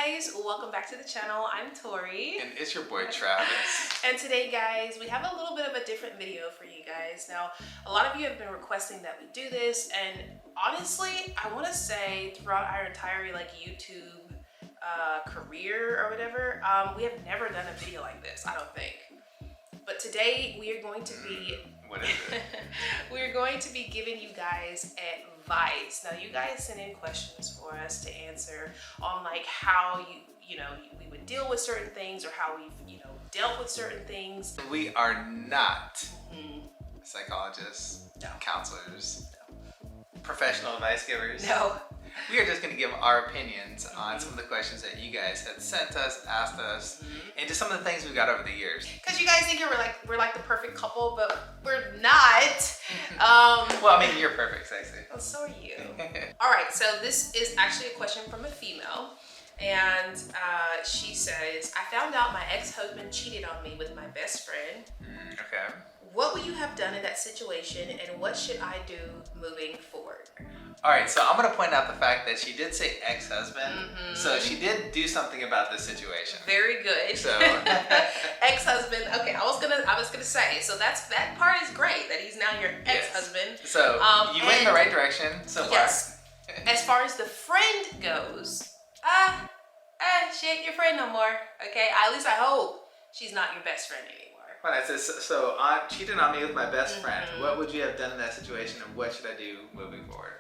guys, welcome back to the channel. I'm Tori. And it's your boy Travis. And today guys, we have a little bit of a different video for you guys. Now, a lot of you have been requesting that we do this, and honestly, I want to say throughout our entire YouTube career or whatever, we have never done a video like this, I don't think. But today we are going to be What is it? we're going to be giving you guys advice. Now, you guys sent in questions for us to answer on like how we would deal with certain things, or how we've dealt with certain things. We are not psychologists, No. counselors, professional advice givers. No. We are just going to give our opinions on some of the questions that you guys had sent us, asked us, and just some of the things we got over the years. Because you guys think we're like the perfect couple, but we're not. Well, I mean, you're perfect, Stacey. Well, so are you. All right, so this is actually a question from a female, and she says, I found out my ex-husband cheated on me with my best friend. Okay. What would you have done in that situation, and what should I do moving forward? All right, so I'm going to point out the fact that she did say ex-husband, so she did do something about this situation. Very good. So ex-husband. Okay, I was gonna say. So that part is great that he's now your ex-husband. Yes. So you went in the right direction so far. Yes. As far as the friend goes, she ain't your friend no more. Okay, at least I hope she's not your best friend anymore. When I said, so I cheated on me with my best friend, what would you have done in that situation, and what should I do moving forward?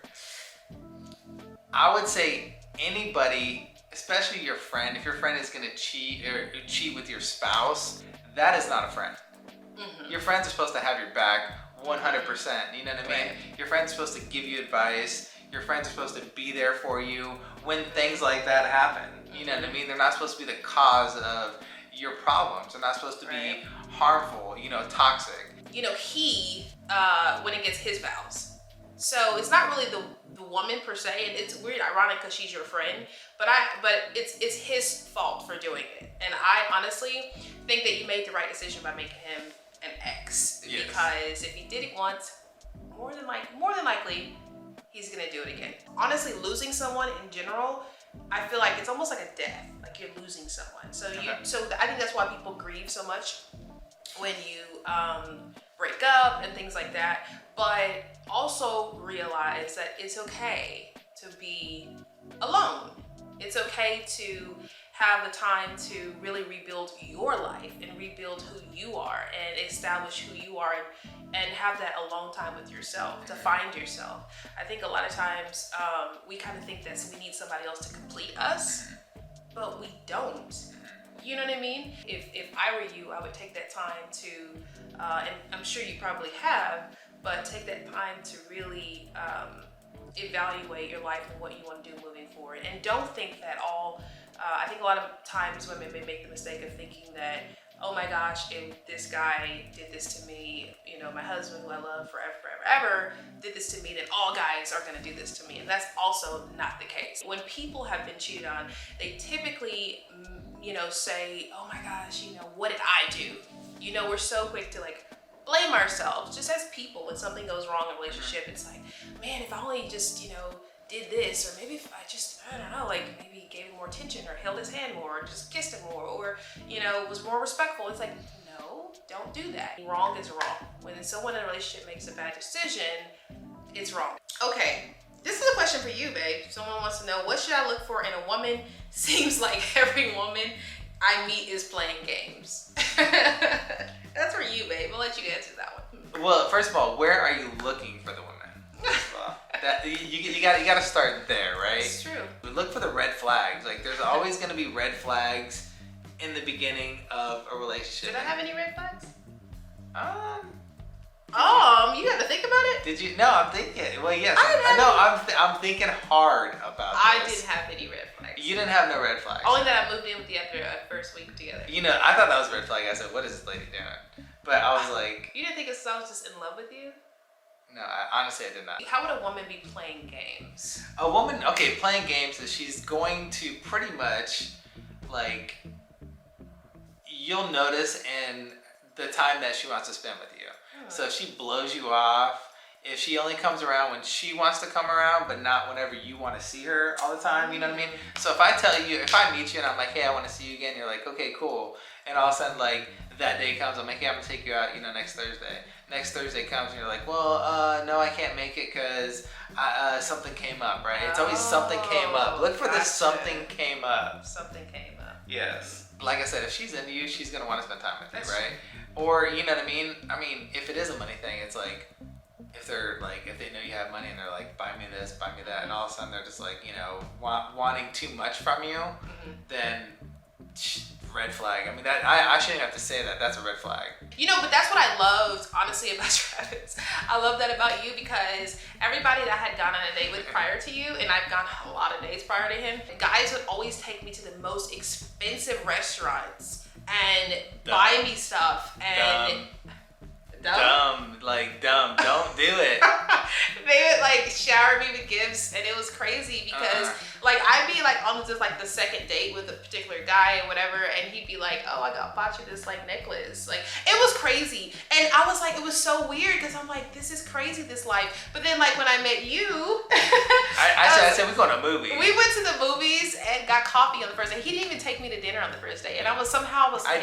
I would say anybody, especially your friend, if your friend is going to cheat or cheat with your spouse, that is not a friend. Your friends are supposed to have your back 100%. You know what I mean? Right. Your friend's supposed to give you advice. Your friends are supposed to be there for you when things like that happen. You know what I mean? They're not supposed to be the cause of your problems. They're not supposed to be harmful, toxic. He went against his vows. So it's not really the woman per se, and it's weird, ironic because she's your friend, but it's his fault for doing it. And I honestly think that you made the right decision by making him an ex. Yes. Because if he did it once, more than likely he's gonna do it again. Honestly, losing someone in general, I feel like it's almost like a death. Like you're losing someone. So I think that's why people grieve so much when you break up and things like that. But also realize that it's okay to be alone. It's okay to have the time to really rebuild your life and rebuild who you are and establish who you are, and have that alone time with yourself, to find yourself. I think a lot of times we kind of think that we need somebody else to complete us, but we don't. You know what I mean? If I were you, I would take that time to, and I'm sure you probably have, but take that time to really evaluate your life and what you want to do moving forward. And don't think that I think a lot of times women may make the mistake of thinking that, oh my gosh, if this guy did this to me, my husband who I love forever, did this to me, then all guys are gonna do this to me. And that's also not the case. When people have been cheated on, they typically, say, oh my gosh, what did I do? We're so quick to blame ourselves just as people. When something goes wrong in a relationship, it's like, man, if I only just, did this, or maybe if I just, I don't know, maybe gave him more attention, or held his hand more, or just kissed him more, or, was more respectful. It's like, no, don't do that. Wrong is wrong. When someone in a relationship makes a bad decision, it's wrong. Okay, this is a question for you, babe. Someone wants to know, what should I look for in a woman? Seems like every woman I meet is playing games. That's for you, babe. I'll let you answer that one. Well, first of all, where are you looking for the woman? You got to start there, right? It's true. We look for the red flags. There's always going to be red flags in the beginning of a relationship. Did I have any red flags? You had to think about it? Did you? No, I'm thinking. Well, yes. I'm thinking hard about this. I didn't have any red flags. You didn't have no red flags. Only that I moved in with you after our first week together. I thought that was a red flag. I said, what is this lady doing? But I was like... You didn't think it's I was just in love with you? No, honestly, I did not. How would a woman be playing games? A woman, playing games is she's going to pretty much, you'll notice in the time that she wants to spend with you. So if she blows you off, if she only comes around when she wants to come around, but not whenever you want to see her all the time, you know what I mean? So if I tell you, if I meet you and I'm like, hey, I want to see you again, you're like, okay, cool. And all of a sudden, like, that day comes, I'm like, hey, I'm going to take you out, next Thursday. Next Thursday comes and you're like, well, no, I can't make it because something came up, right? It's always something came up. Look for this something came up. Something came up. Yes. Like I said, if she's into you, she's going to want to spend time with you, right? Or, you know what I mean? I mean, if it is a money thing, it's like, if they know you have money and they're like, buy me this, buy me that, and all of a sudden they're just like, wanting too much from you, then red flag. I mean, that I shouldn't have to say that. That's a red flag. But that's what I loved, honestly, about Travis. I love that about you because everybody that I had gone on a date with prior to you, and I've gone on a lot of dates prior to him, guys would always take me to the most expensive restaurants and buy me stuff and... Dumb. Don't do it. They would shower me with gifts, and it was crazy because I'd be on just the second date with a particular guy or whatever, and he'd be like, oh, I bought you this necklace. It was crazy, and I was it was so weird because I'm like, this is crazy, this life. But then when I met you, I said we're going to a movie. We went to the movies and got coffee on the first day. He didn't even take me to dinner on the first day, and I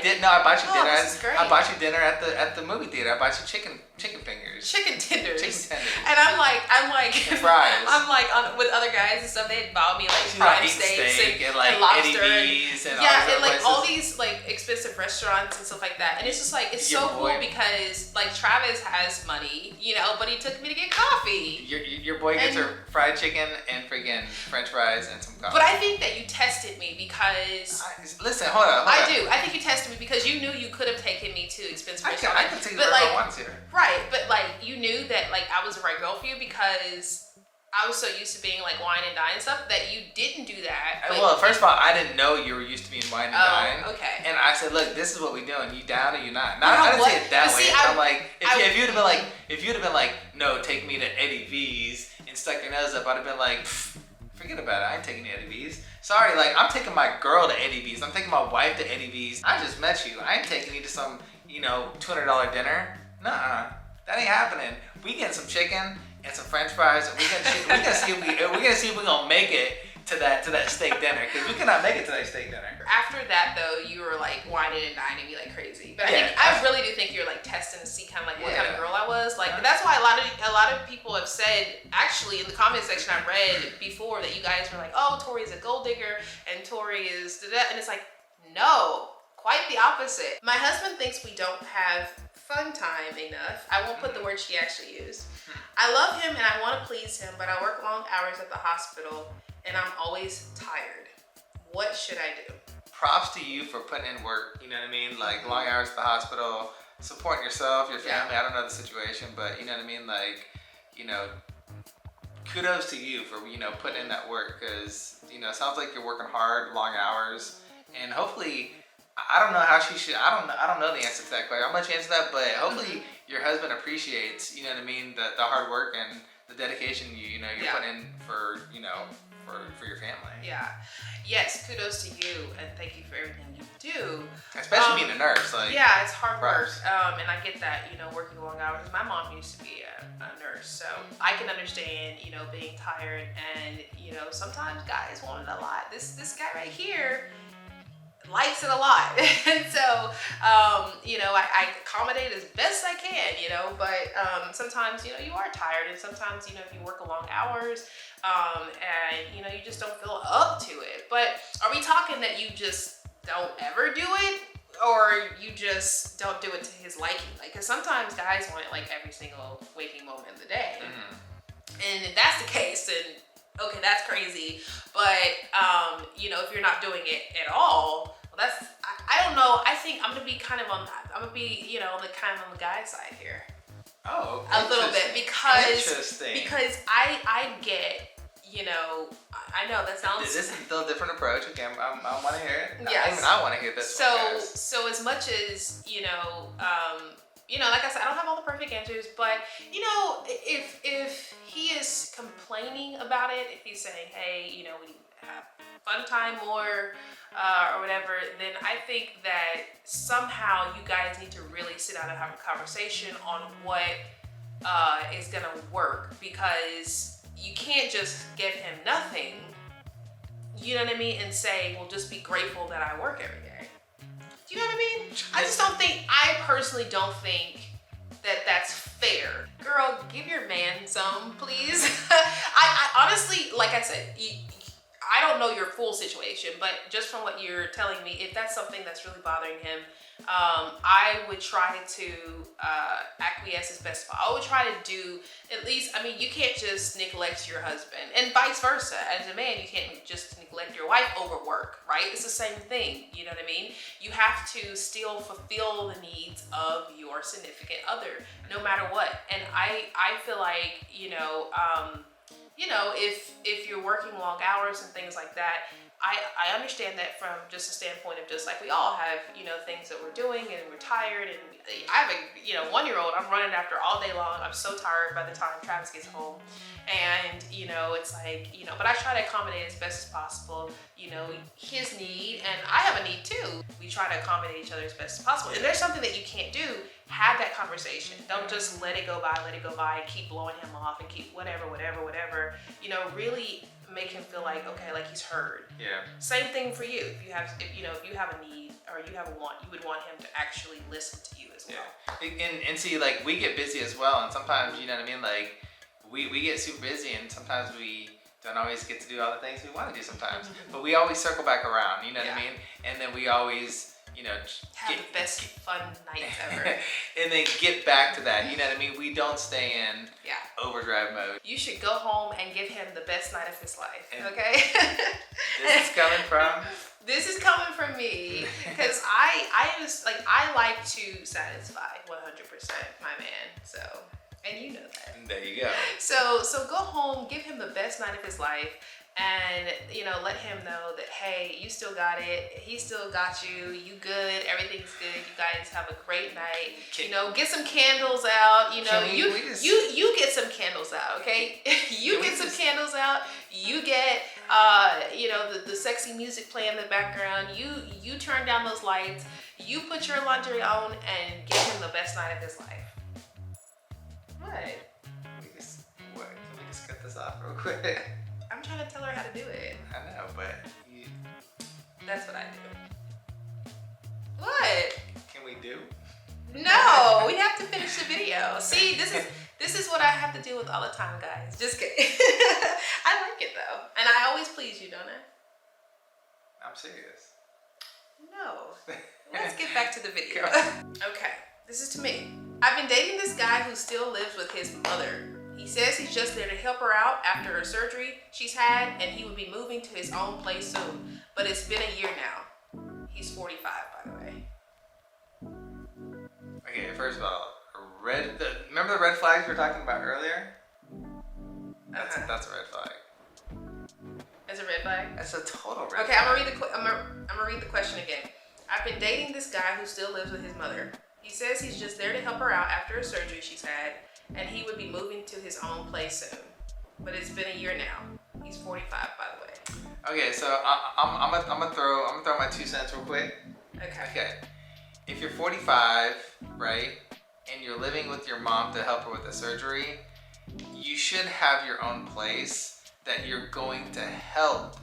did. No, I bought you dinner. This is great. I bought you dinner at the movie theater. I bought you chicken fingers. Chicken tenders. Chicken tenders. And I'm like and fries. I'm with other guys and stuff. They'd bought me prime steaks and lobster Eddie V's and all these expensive restaurants and stuff like that. And it's just it's so cool because Travis has money, but he took me to get coffee. Your boy gets her fried chicken and freaking French fries and some coffee. But I think that you tested me because listen, hold on. I do. I think you tested me because you knew you could have taken me to expensive restaurants. I can take you wherever I want to. Right, but you knew that I was the right girl for you because I was so used to being wine and dine stuff that you didn't do that. Well, first of all, I didn't know you were used to being wine and dine. Okay. And I said, look, this is what we doing. You down or you not? I didn't say it that way. I'm like, if you'd have been like, no, take me to Eddie V's and stuck your nose up, I'd have been like, forget about it. I ain't taking you to Eddie V's. Sorry, I'm taking my girl to Eddie V's. I'm taking my wife to Eddie V's. I just met you. I ain't taking you to some, $200 dinner. Nuh-uh. That ain't happening. We getting some chicken and some French fries, and we're gonna see if we're gonna make it to that steak dinner, because we cannot make it to that steak dinner. After that, though, you were whining and dining me like crazy. But I really do think you're testing to see kind of what kind of girl I was. That's why a lot of people have said, actually, in the comment section I read before, that you guys were like, oh, Tori is a gold digger and Tori is da-da. And it's no, quite the opposite. My husband thinks we don't have fun time enough. I won't put the word she actually used. I love him and I want to please him, but I work long hours at the hospital and I'm always tired. What should I do? Props to you for putting in work, you know what I mean? Long hours at the hospital, supporting yourself, your family. I don't know the situation, but you know what I mean? Kudos to you for, putting in that work, because, it sounds like you're working hard, long hours, and hopefully, I don't know how she should. I don't know the answer to that question. I'm gonna answer that, but hopefully your husband appreciates, the hard work and the dedication you're putting in for your family. Yeah. Yes. Kudos to you, and thank you for everything you do. Especially being a nurse. Yeah, it's hard work, and I get that. Working long hours. My mom used to be a nurse, so I can understand. Being tired, and sometimes guys want it a lot. This guy right here likes it a lot. And so, I accommodate as best I can, but sometimes, you are tired, and sometimes, if you work long hours, and, you just don't feel up to it. But are we talking that you just don't ever do it, or you just don't do it to his liking? Because sometimes guys want it every single waking moment of the day. And if that's the case, then okay, that's crazy. But, if you're not doing it at all, well, I don't know. I think I'm going to be kind of on the guy side here. Oh, a little bit, because I get, I know that sounds... This is still a different approach. Okay, I want to hear it. Yes. Even I want to hear this one, guys. So as much as, like I said, I don't have all the perfect answers, but, if he is complaining about it, if he's saying, hey, we have fun time more, or whatever, then I think that somehow you guys need to really sit down and have a conversation on what is gonna work, because you can't just give him nothing, you know what I mean, and say, well, just be grateful that I work every day. Do you know what I mean? I personally don't think that that's fair. Girl, give your man some, please. I honestly, like I said, I don't know your full situation, but just from what you're telling me, if that's something that's really bothering him, I would try to acquiesce as best possible. I would try to do at least, I mean, you can't just neglect your husband, and vice versa. As a man, you can't just neglect your wife over work, right? It's the same thing, you know what I mean? You have to still fulfill the needs of your significant other, no matter what. And I feel like, if you're working long hours and things like that, I understand that from just a standpoint of just like we all have, things that we're doing, and we're tired, and I have a 1-year-old I'm running after all day long. I'm so tired by the time Travis gets home, and it's like, but I try to accommodate as best as possible, his need, and I have a need too. We try to accommodate each other as best as possible. And there's something that you can't do, have that conversation. Don't just let it go by, and keep blowing him off, and keep whatever, really make him feel like, okay, like he's heard. Yeah. Same thing for you. If you have a need, or you have a want, you would want him to actually listen to you as well. Yeah. And see, like, we get busy as well, and sometimes, you know what I mean, like, we get super busy, and sometimes we don't always get to do all the things we want to do sometimes. But we always circle back around, you know what I mean? And then we always, have the best fun nights ever. And then get back to that, you know what I mean? We don't stay in overdrive mode. You should go home and give him the best night of his life, okay? This is coming from? This is coming from me, because I like to satisfy 100% my man, so, and you know that. There you go. So go home, give him the best night of his life, and let him know that, hey, you still got it, he still got you, you good, everything's good, you guys have a great night. Get some candles out, you get some candles out, okay? You get some candles out, you get the sexy music playing in the background, you turn down those lights, you put your lingerie on, and give him the best night of his life. What? Can we just cut this off real quick? I'm trying to tell her how to do it. I know, but That's what I do. What? Can we do? No, we have to finish the video. See, this is what I have to deal with all the time, guys. Just kidding. I like it though, and I always please you, don't I? I'm serious. No. Let's get back to the video. Okay, this is to me. I've been dating this guy who still lives with his mother. He says he's just there to help her out after her surgery she's had, and he would be moving to his own place soon. But it's been a year now. He's 45, by the way. Okay, first of all, remember the red flags we were talking about earlier? That's a red flag. It's a red flag? That's a total red flag. Okay, I'm gonna read the question again. I've been dating this guy who still lives with his mother. He says he's just there to help her out after a surgery she's had, and he would be moving to his own place soon. But it's been a year now. He's 45, by the way. Okay, so I'm gonna throw my 2 cents real quick. Okay. If you're 45, right, and you're living with your mom to help her with the surgery, you should have your own place that you're going to help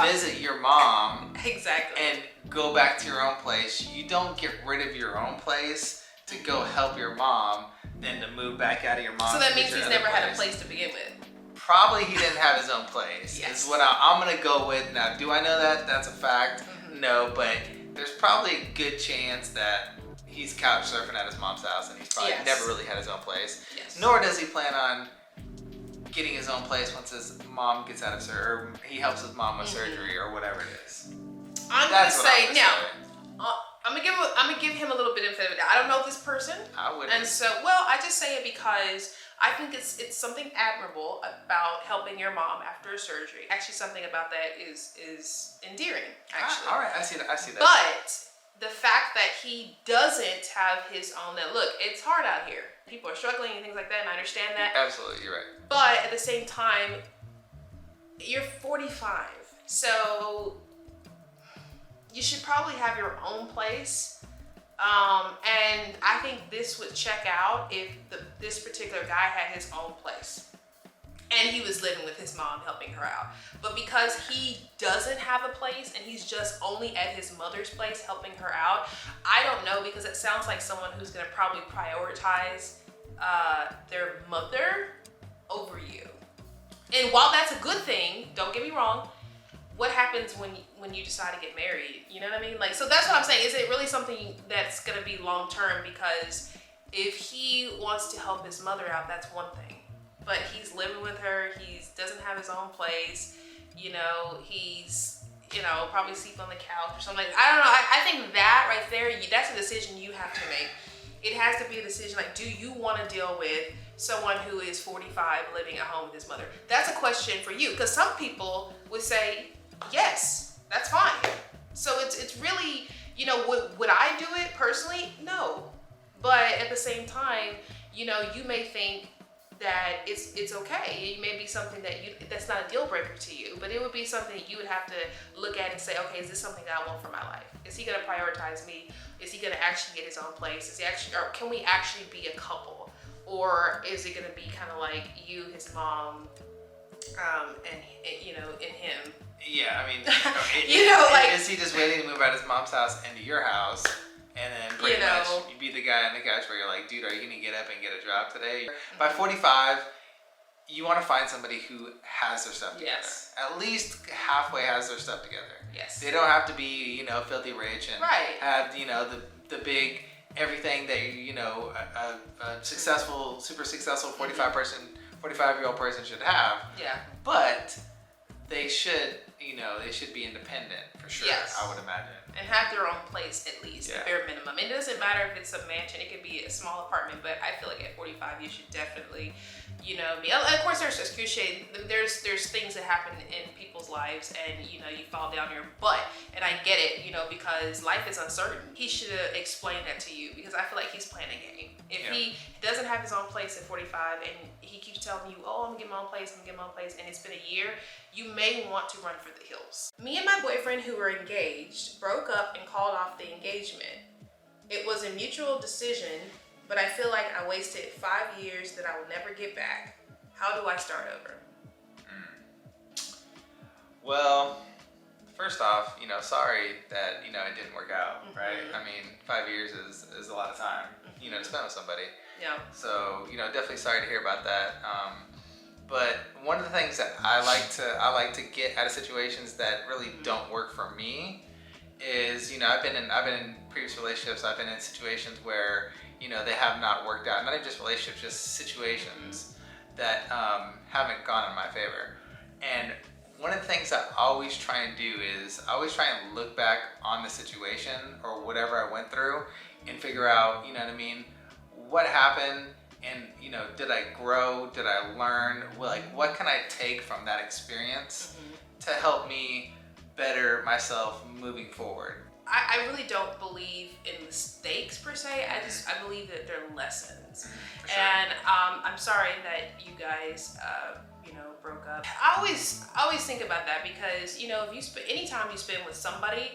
visit your mom. Exactly. And go back to your own place. You don't get rid of your own place to go help your mom, then to move back out of your mom's. So that means he's never had a place to begin with. Probably he didn't have his own place. Yes. Is what I'm gonna go with. Now, do I know that? That's a fact. Mm-hmm. No, but there's probably a good chance that he's couch surfing at his mom's house, and he's probably never really had his own place. Yes. Nor does he plan on getting his own place once his mom gets out of surgery, or he helps his mom with surgery, or whatever it is. I'm gonna say I'm gonna give him a little bit of it. I don't know this person. I wouldn't. And so, I just say it because I think it's something admirable about helping your mom after a surgery. Actually, something about that is endearing. Actually, all right, I see that. But the fact that he doesn't have his own. Now, look, it's hard out here. People are struggling and things like that, and I understand that. Absolutely, you're right. But at the same time, you're 45, so you should probably have your own place. And I think this would check out if this particular guy had his own place and he was living with his mom helping her out. But because he doesn't have a place and he's just only at his mother's place helping her out, I don't know, because it sounds like someone who's gonna probably prioritize their mother over you. And while that's a good thing, don't get me wrong, what happens when you decide to get married? You know what I mean? Like, so that's what I'm saying. Is it really something that's gonna be long term? Because if he wants to help his mother out, that's one thing. But he's living with her. He doesn't have his own place. You know, he's, you know, probably sleep on the couch or something. I don't know. I think that right there, that's a decision you have to make. It has to be a decision like, do you want to deal with someone who is 45 living at home with his mother? That's a question for you, because some people would say, yes, that's fine. So it's really, you know, would I do it personally? No. But at the same time, you know, you may think that it's okay. It may be something that's not a deal breaker to you, but it would be something that you would have to look at and say, okay, is this something that I want for my life? Is he gonna prioritize me? Is he gonna actually get his own place? Is he actually, or can we actually be a couple? Or is it gonna be kind of like you, his mom, and you know, and him? Yeah, I mean, you know, like, is he just waiting to move out of his mom's house into your house? And then pretty much you be the guy on the couch where you're like, dude, are you going to get up and get a job today? By 45, you want to find somebody who has their stuff together. Yes. At least halfway has their stuff together. Yes. They don't have to be, you know, filthy rich and have, you know, the big everything that, you know, a successful, super successful 45-year-old person should have. Yeah. But they should, you know, they should be independent for sure. Yes. I would imagine. And have their own place at least, the bare minimum. It doesn't matter if it's a mansion; it could be a small apartment. But I feel like at 45, you should definitely, you know, be. Of course, there's excruciating. There's things that happen in people's lives, and you know, you fall down your butt. And I get it, you know, because life is uncertain. He should have explained that to you, because I feel like he's playing a game. If he doesn't have his own place at 45, and he keeps telling you, "Oh, I'm gonna get my own place. I'm gonna get my own place," and it's been a year, you may want to run for the hills. Me and my boyfriend, who were engaged, broke up and called off the engagement. It was a mutual decision, but I feel like I wasted 5 years that I will never get back. How do I start over? Well, first off, you know, sorry that, you know, it didn't work out, right? I mean, 5 years is a lot of time, you know, to spend with somebody. Yeah. So, you know, definitely sorry to hear about that. But one of the things that I like to get out of situations that really don't work for me is, you know, I've been in previous relationships. I've been in situations where, you know, they have not worked out. Not even just relationships, just situations that haven't gone in my favor. And one of the things I always try and do is I always try and look back on the situation or whatever I went through and figure out, you know what I mean, what happened. And, you know, did I grow? Did I learn? Well, like, what can I take from that experience to help me better myself moving forward? I really don't believe in mistakes per se. I believe that they're lessons. Sure. And I'm sorry that you guys, you know, broke up. I always think about that, because, you know, if you anytime you spend with somebody,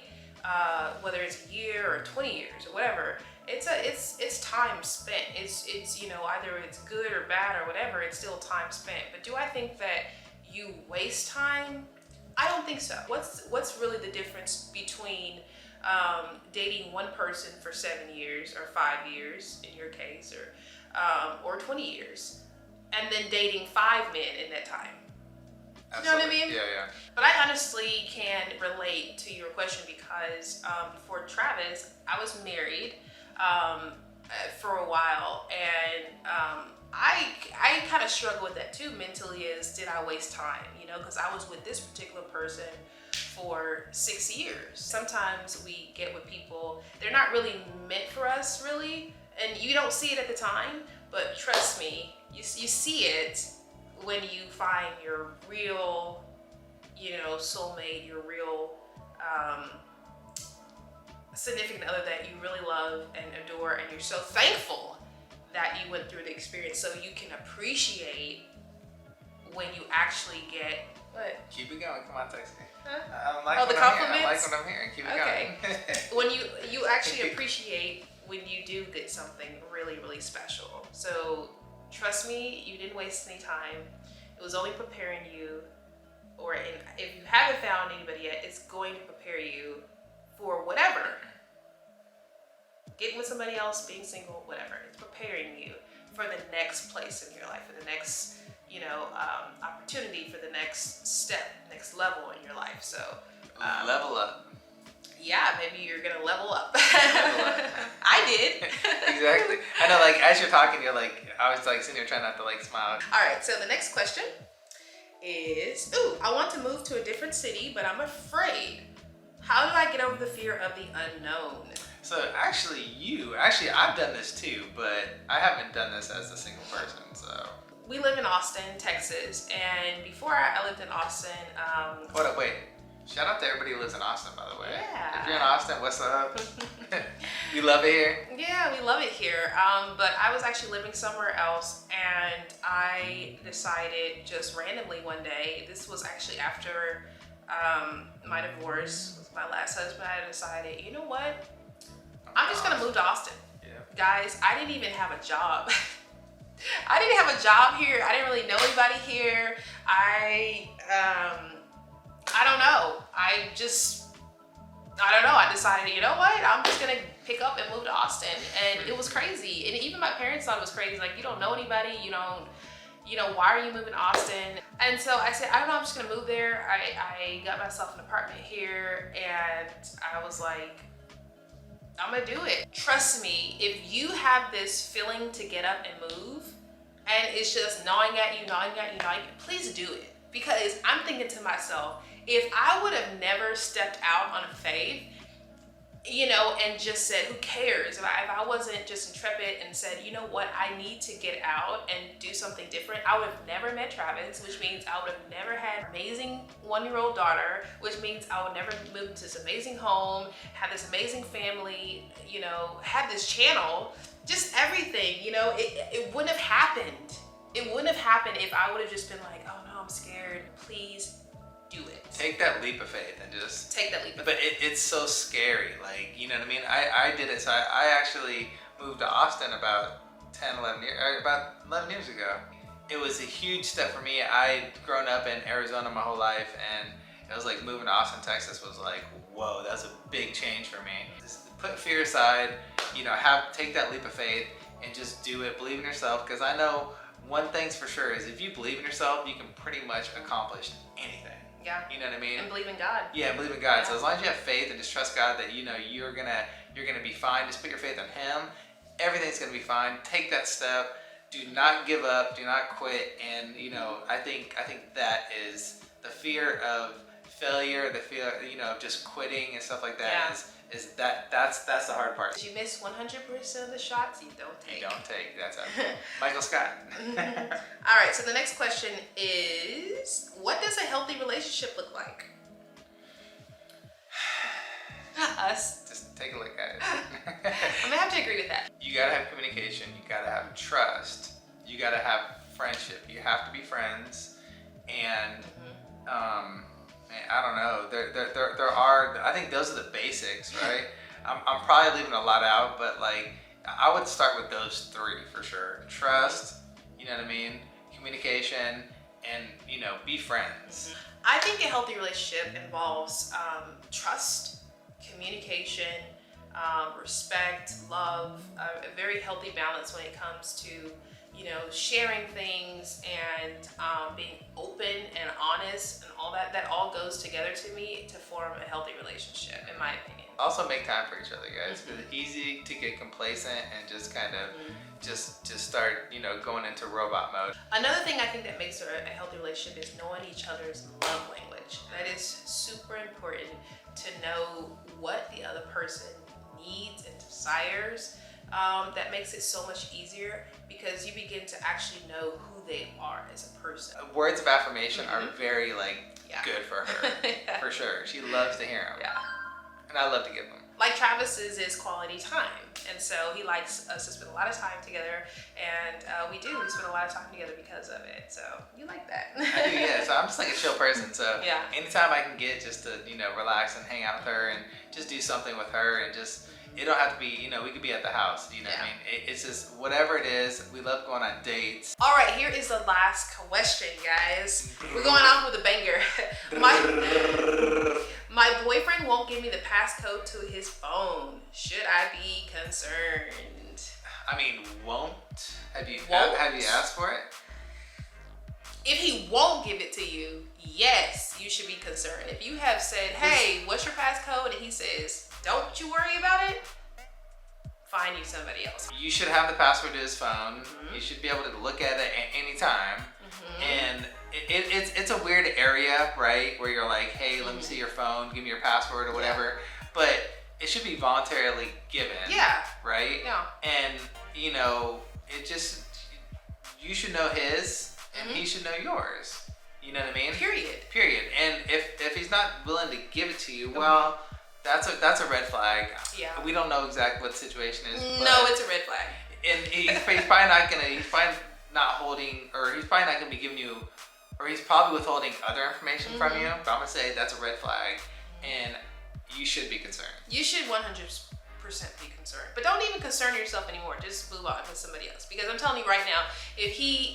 whether it's a year or 20 years or whatever, it's time spent. It's you know, either it's good or bad or whatever, it's still time spent. But do I think that you waste time? I don't think so. What's really the difference between dating one person for 7 years or 5 years in your case, or 20 years, and then dating 5 men in that time? You know what I mean? Yeah. But I honestly can relate to your question, because for Travis, I was married for a while, and I kind of struggle with that too mentally. Is, did I waste time? You know, because I was with this particular person for 6 years. Sometimes we get with people, they're not really meant for us, really, and you don't see it at the time, but trust me, you see it when you find your real, you know, soulmate, your real significant other that you really love and adore, and you're so thankful that you went through the experience, so you can appreciate when you actually get what? Keep it going. Come on, Texie. Huh? I like the what compliments? I like what I'm hearing. Keep it going. When you actually appreciate when you do get something really, really special. So trust me, you didn't waste any time. It was only preparing you, or if you haven't found anybody yet, it's going to prepare you for whatever. Getting with somebody else, being single, whatever. It's preparing you for the next place in your life, for the next, opportunity, for the next step, next level in your life. So level up. Yeah, maybe you're gonna level up. I did. Exactly. I know, like, as you're talking, you're like, I was like sitting here trying not to like smile. All right, so the next question is, I want to move to a different city, but I'm afraid. How do I get over the fear of the unknown? So actually, I've done this too, but I haven't done this as a single person, so. We live in Austin, Texas, and before I lived in Austin, Hold up, wait. Shout out to everybody who lives in Austin, by the way. Yeah. If you're in Austin, what's up? You love it here? Yeah, we love it here. But I was actually living somewhere else, and I decided just randomly one day, this was actually after my divorce with my last husband, I decided, you know what? I'm just gonna move to Austin. Yeah. Guys, I didn't even have a job. I didn't have a job here. I didn't really know anybody here. I don't know. I don't know. I decided, you know what? I'm just gonna pick up and move to Austin, and it was crazy. And even my parents thought it was crazy. Like, you don't know anybody. You don't. Why are you moving to Austin? And so I said, I don't know. I'm just gonna move there. I got myself an apartment here, and I was like, I'm gonna do it. Trust me, if you have this feeling to get up and move, and it's just gnawing at you, please do it. Because I'm thinking to myself, if I would have never stepped out on a faith, and just said, who cares? If I wasn't just intrepid and said, you know what, I need to get out and do something different, I would have never met Travis, which means I would have never had an amazing 1-year-old daughter, which means I would never move into this amazing home, have this amazing family, have this channel, just everything, it wouldn't have happened. It wouldn't have happened if I would have just been like, oh no, I'm scared. Please do it. Take that leap of faith and just take that leap of faith. But it's so scary, like, you know what I mean? I did it. So I actually moved to Austin about 11 years ago. It was a huge step for me. I'd grown up in Arizona my whole life, and it was like moving to Austin, Texas was like, whoa, that's a big change for me. Just put fear aside, take that leap of faith and just do it. Believe in yourself, because I know one thing's for sure is if you believe in yourself, you can pretty much accomplish anything. Yeah. You know what I mean? And believe in God. Yeah, believe in God. Yeah. So as long as you have faith and just trust God that you're gonna be fine. Just put your faith on Him. Everything's gonna be fine. Take that step. Do not give up. Do not quit. And I think that is the fear of failure, the fear of just quitting and stuff like that. Yeah. Is that's the hard part. If you miss 100% of the shots, you don't take. You don't take. That's Michael Scott. All right. So the next question is, what does a healthy relationship look like? Us. Just take a look at it. I'm gonna have to agree with that. You gotta have communication. You gotta have trust. You gotta have friendship. You have to be friends. And I don't know. There are. I think those are the basics, right? I'm probably leaving a lot out, but like I would start with those 3 for sure. Trust. You know what I mean? Communication, and be friends. I think a healthy relationship involves trust, communication, respect, love, a very healthy balance when it comes to sharing things and being open and honest and all that. That all goes together to me to form a healthy relationship, in my opinion. Also make time for each other, guys. It's easy to get complacent and just kind of just start going into robot mode. Another thing I think that makes a healthy relationship is knowing each other's love language. That is super important, to know what the other person needs and desires. That makes it so much easier because you begin to actually know who they are as a person. Words of affirmation are very good for her. Yeah. For sure. She loves to hear them. Yeah. And I love to give them. Like Travis's is quality time. And so he likes us to spend a lot of time together, and we do. We spend a lot of time together because of it. So you like that. I do, yeah. So I'm just like a chill person. So yeah. Anytime I can get just to, relax and hang out with her and just do something with her and just, it don't have to be, you know, we could be at the house, you know what I mean? It's just whatever it is. We love going on dates. All right, here is the last question, guys. We're going off with a banger. My boyfriend won't give me the passcode to his phone. Should I be concerned? I mean, won't? Have you asked for it? If he won't give it to you, yes, you should be concerned. If you have said, hey, what's your passcode? And he says, don't you worry about it, find you somebody else. You should have the password to his phone. You should be able to look at it at any time. And it's a weird area, right? Where you're like, hey, let me see your phone, give me your password or whatever. But it should be voluntarily given. Yeah. Right? Yeah. And, you know, you should know his and he should know yours. You know what I mean? Period. And if he's not willing to give it to you, well, that's a red flag. Yeah. We don't know exactly what the situation is. No, it's a red flag. And he's probably not gonna. He's probably not holding, or he's probably not gonna be giving you, or he's probably withholding other information from you. But I'm gonna say that's a red flag, and you should be concerned. You should 100% be concerned, but don't even concern yourself anymore. Just move on with somebody else. Because I'm telling you right now, if he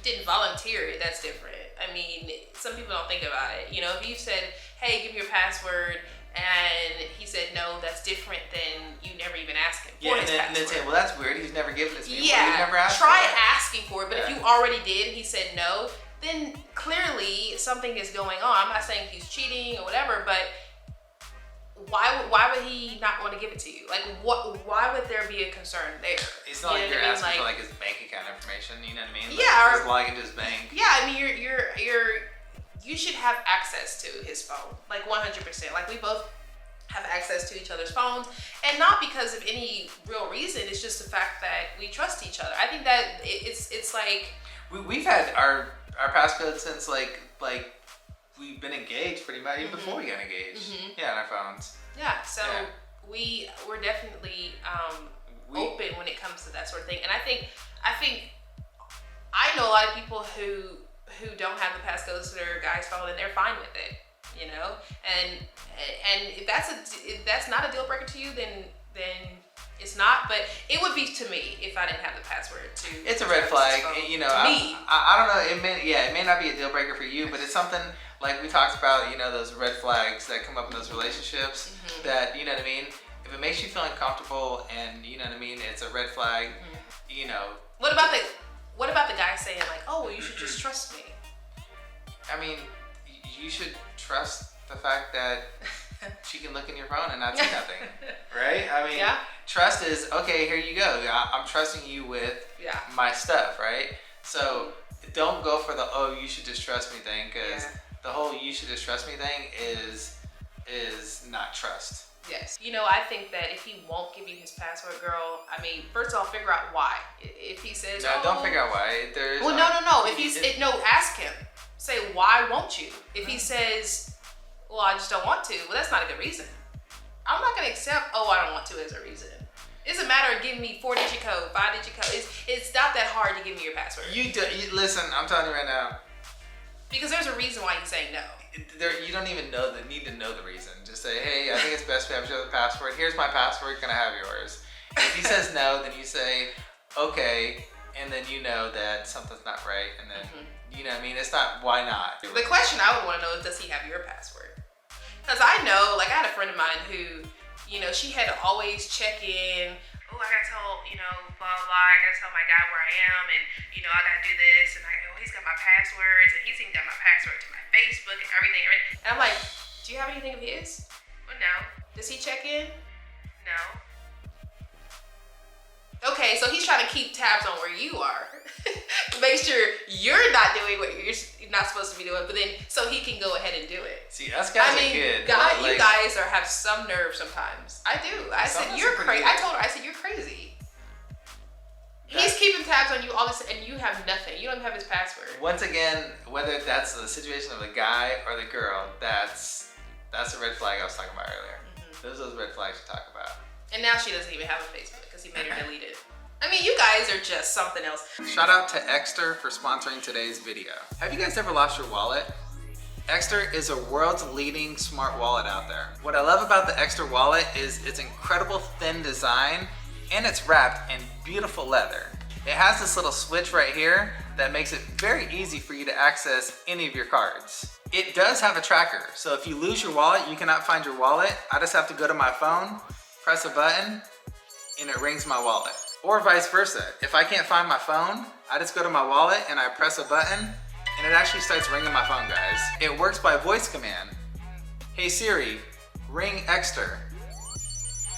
didn't volunteer it, that's different. I mean, some people don't think about it. You know, if you said, "Hey, give me your password," and he said no, that's different than you never even asked him for his password. And then say, well, that's weird. He's never given it to me. Yeah, well, never asked try for it. asking for it. But if you already did and he said no, then clearly something is going on. I'm not saying he's cheating or whatever, but why would he not want to give it to you? Like, why would there be a concern there? It's not like you're asking for like his bank account information. You know what I mean? Yeah. Like, he's logging to his bank. Yeah, I mean, you should have access to his phone, like 100%. Like, we both have access to each other's phones, and not because of any real reason. It's just the fact that we trust each other. I think that it's like we've had our passcode since like we've been engaged pretty much even before we got engaged. Yeah, on our phones. Yeah, so we're definitely open when it comes to that sort of thing. And I think I know a lot of people who don't have the passcodes to their guy's phone and they're fine with it, you know. And if that's not a deal breaker to you, then it's not. But it would be to me if I didn't have the password to. It's a red flag, you know. Me. I don't know. It may not be a deal breaker for you, but it's something like we talked about. You know, those red flags that come up in those relationships. That, you know what I mean. If it makes you feel uncomfortable, and you know what I mean, it's a red flag. You know. What about the guy saying like, "Oh, well, you should just trust me"? I mean, you should trust the fact that she can look in your phone and not see nothing, right? I mean, trust is, okay, here you go. I'm trusting you with my stuff, right? So don't go for the, oh, you should just trust me thing, because the whole you should just trust me thing is not trust. Yes. You know, I think that if he won't give you his password, girl, I mean, first of all, figure out why. If he says, no, don't figure out why. Well, no. Ask him. Say, why won't you? If he says, well, I just don't want to, well, that's not a good reason. I'm not going to accept, oh, I don't want to as a reason. It's a matter of giving me 4-digit code, 5-digit code. It's not that hard to give me your password. Listen, I'm telling you right now. Because there's a reason why he's saying no. You don't even need to know the reason. Just say, hey, I think it's best if I have the password. Here's my password. Can I have yours? If he says no, then you say, okay, and then you know that something's not right, and then you know what I mean. It's not why not. The question I would want to know is, does he have your password? Because I know, like, I had a friend of mine who, you know, she had to always check in. Oh, I gotta tell, you know, blah, blah, blah. I gotta tell my guy where I am, and, you know, I gotta do this, and he's got my passwords, and he's even got my password to my Facebook and everything. And I'm like, do you have anything of his? Well, no. Does he check in? No. Okay, so he's trying to keep tabs on where you are. Make sure you're not doing what you're not supposed to be doing, but then so he can go ahead and do it. See, us guys are good. You guys have some nerve sometimes. I do. I said, you're crazy. I told her, I said, you're crazy. He's keeping tabs on you all this, and you have nothing. You don't even have his password. Once again, whether that's the situation of the guy or the girl, that's the red flag I was talking about earlier. Those are those red flags you talk about. And now she doesn't even have a Facebook because he made her delete it. I mean, you guys are just something else. Shout out to Exter for sponsoring today's video. Have you guys ever lost your wallet? Ekster is a world's leading smart wallet out there. What I love about the Ekster wallet is its incredible thin design, and it's wrapped in beautiful leather. It has this little switch right here that makes it very easy for you to access any of your cards. It does have a tracker, so if you lose your wallet, you cannot find your wallet, I just have to go to my phone, press a button, and it rings my wallet. Or vice versa. If I can't find my phone, I just go to my wallet and I press a button, and it actually starts ringing my phone, guys. It works by voice command. Hey Siri, ring Ekster.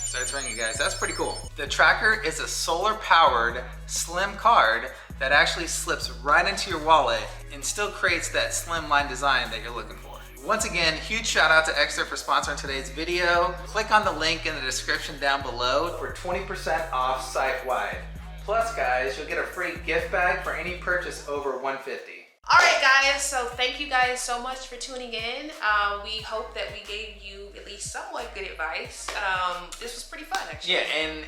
Starts ringing, guys. That's pretty cool. The tracker is a solar-powered, slim card that actually slips right into your wallet and still creates that slimline design that you're looking for. Once again, huge shout out to Ekster for sponsoring today's video. Click on the link in the description down below for 20% off site-wide. Plus, guys, you'll get a free gift bag for any purchase over $150. All right, guys, so thank you guys so much for tuning in. We hope that we gave you at least somewhat good advice. This was pretty fun, actually. Yeah, and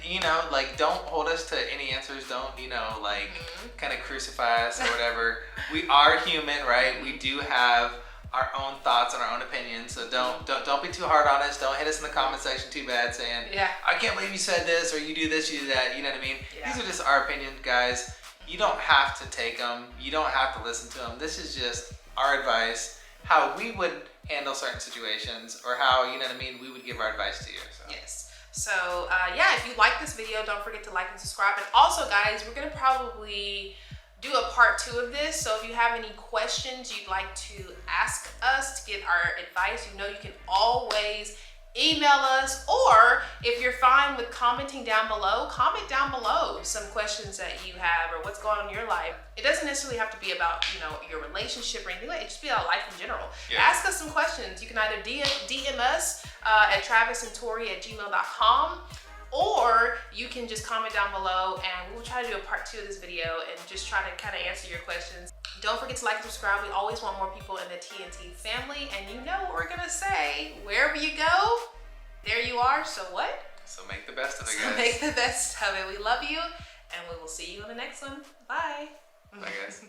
like, don't hold us to any answers. Don't, like, kind of crucify us or whatever. We are human, right? We do have our own thoughts and our own opinions, so don't be too hard on us. Don't hit us in the comment section too bad saying, yeah, I can't believe you said this, or you do this, you do that. You know what I mean? Yeah. These are just our opinions, guys. You don't have to take them. You don't have to listen to them. This is just our advice, how we would handle certain situations, or how, we would give our advice to you. So. Yes. So, yeah, if you like this video, don't forget to like and subscribe. And also, guys, we're going to probably do a part 2 of this. So if you have any questions you'd like to ask us to get our advice, you can always email us, or if you're fine with commenting down below, comment down below some questions that you have or what's going on in your life. It doesn't necessarily have to be about, your relationship or anything like that. It just be about life in general. Yeah. Ask us some questions. You can either DM us at travisandtori@gmail.com, or you can just comment down below and we'll try to do a part 2 of this video and just try to kind of answer your questions. Don't forget to like and subscribe. We always want more people in the TNT family. And you know what we're going to say. Wherever you go, there you are. So what? So make the best of it, So guys. make the best of it. We love you. And we will see you on the next one. Bye. Bye, guys.